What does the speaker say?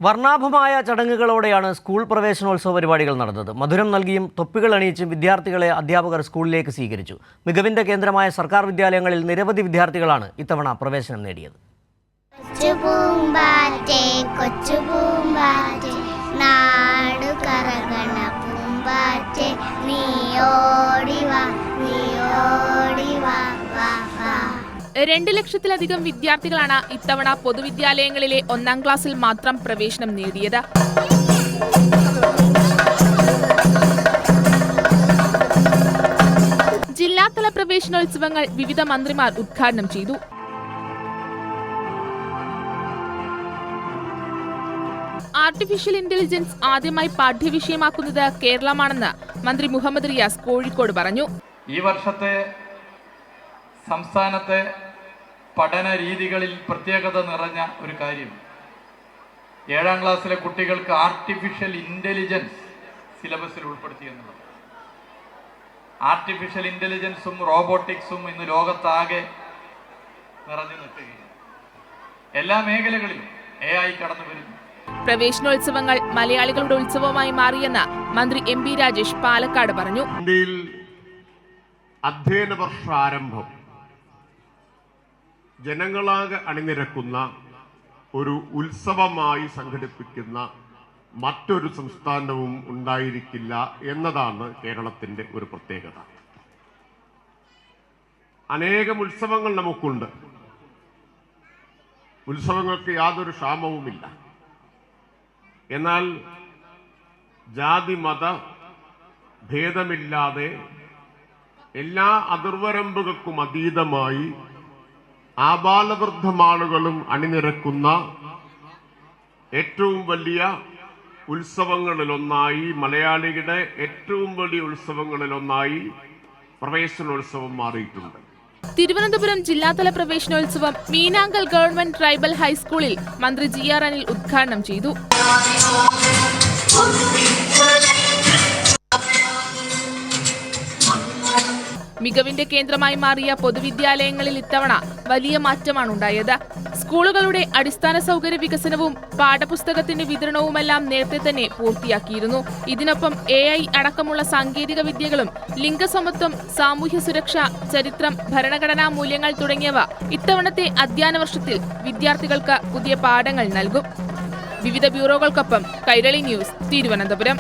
വർണ്ണാഭമായ ചടങ്ങുകളോടെയാണ് സ്കൂൾ പ്രവേശനോത്സവ പരിപാടികൾ നടന്നത്. മധുരം നൽകിയും തൊപ്പികൾ അണിയിച്ചും വിദ്യാർത്ഥികളെ അധ്യാപകർ സ്കൂളിലേക്ക് സ്വീകരിച്ചു. മികവിന്റെ കേന്ദ്രമായ സർക്കാർ വിദ്യാലയങ്ങളിൽ നിരവധി വിദ്യാർത്ഥികളാണ് ഇത്തവണ പ്രവേശനം നേടിയത്. രണ്ട് ലക്ഷത്തിലധികം വിദ്യാർത്ഥികളാണ് ഇത്തവണ പൊതുവിദ്യാലയങ്ങളിലെ 1-ാം ക്ലാസ്സിൽ മാത്രം പ്രവേശനം നേടിയത്. ജില്ലാതല പ്രവേശനോത്സവങ്ങൾ വിവിധ മന്ത്രിമാർ ഉദ്ഘാടനം ചെയ്തു. ആർട്ടിഫിഷ്യൽ ഇന്റലിജൻസ് ആദ്യമായി പാഠ്യവിഷയമാക്കുന്നത് കേരളമാണെന്ന് മന്ത്രി മുഹമ്മദ് റിയാസ് കോഴിക്കോട് പറഞ്ഞു. ഈ വർഷത്തെ സംസ്ഥാനത്തെ പഠന രീതികളിൽ പ്രത്യേകത നിറഞ്ഞ ഒരു കാര്യം 7-ാം ക്ലാസ്സിലെ കുട്ടികൾക്ക് ആർട്ടിഫിഷ്യൽ ഇന്റലിജൻസ് സിലബസിൽ ഉൾപ്പെടുത്തി എന്നുള്ളത്. ആർട്ടിഫിഷ്യൽ ഇന്റലിജൻസും റോബോട്ടിക്സും ഇന്ന് ലോകത്താകെ നിറഞ്ഞു നിൽക്കുകയാണ്. എല്ലാ മേഖലകളിലും AI കടന്നു വരുന്നു. പ്രവേശനോത്സവങ്ങൾ മലയാളികളുടെ ഉത്സവമായി മാറിയെന്ന് മന്ത്രി MP രാജേഷ് പാലക്കാട് പറഞ്ഞു. ഇന്ത്യയിൽ അധ്യയന വർഷാരംഭം ജനങ്ങളാകെ അണിനിരക്കുന്ന ഒരു ഉത്സവമായി സംഘടിപ്പിക്കുന്ന മറ്റൊരു സംസ്ഥാനവും ഉണ്ടായിരിക്കില്ല എന്നതാണ് കേരളത്തിൻ്റെ ഒരു പ്രത്യേകത. അനേകം ഉത്സവങ്ങൾ നമുക്കുണ്ട്. ഉത്സവങ്ങൾക്ക് യാതൊരു ക്ഷാമവുമില്ല. എന്നാൽ ജാതി മത ഭേദമില്ലാതെ എല്ലാ അതിർവരമ്പുകൾക്കും അതീതമായി ആബാലവൃദ്ധമാളുകളും അണിനിരക്കുന്ന ഏറ്റവും വലിയ ഉത്സവങ്ങളിലൊന്നായി, മലയാളികളുടെ ഏറ്റവും വലിയ ഉത്സവങ്ങളിലൊന്നായി പ്രവേശനോത്സവം മാറിയിട്ടുണ്ട്. തിരുവനന്തപുരം ജില്ലാതല പ്രവേശനോത്സവം മീനാങ്കൽ ഗവൺമെന്റ് ട്രൈബൽ ഹൈസ്കൂളിൽ മന്ത്രി GR അനിൽ ഉദ്ഘാടനം ചെയ്തു. മികവിന്റെ കേന്ദ്രമായി മാറിയ പൊതുവിദ്യാലയങ്ങളിൽ ഇത്തവണ വലിയ മാറ്റമാണ് ഉണ്ടായത്. സ്കൂളുകളുടെ അടിസ്ഥാന സൗകര്യ വികസനവും പാഠപുസ്തകത്തിന്റെ വിതരണവുമെല്ലാം നേരത്തെ തന്നെ പൂർത്തിയാക്കിയിരുന്നു. ഇതിനൊപ്പം AI അടക്കമുള്ള സാങ്കേതിക വിദ്യകളും ലിംഗസമത്വം, സാമൂഹ്യ സുരക്ഷ, ചരിത്രം, ഭരണഘടനാ മൂല്യങ്ങൾ തുടങ്ങിയവ ഇത്തവണത്തെ അധ്യയന വർഷത്തിൽ വിദ്യാർത്ഥികൾക്ക് പുതിയ പാഠങ്ങൾ നൽകും. വിവിധ ബ്യൂറോകൾക്കൊപ്പം കൈരളി ന്യൂസ്, തിരുവനന്തപുരം.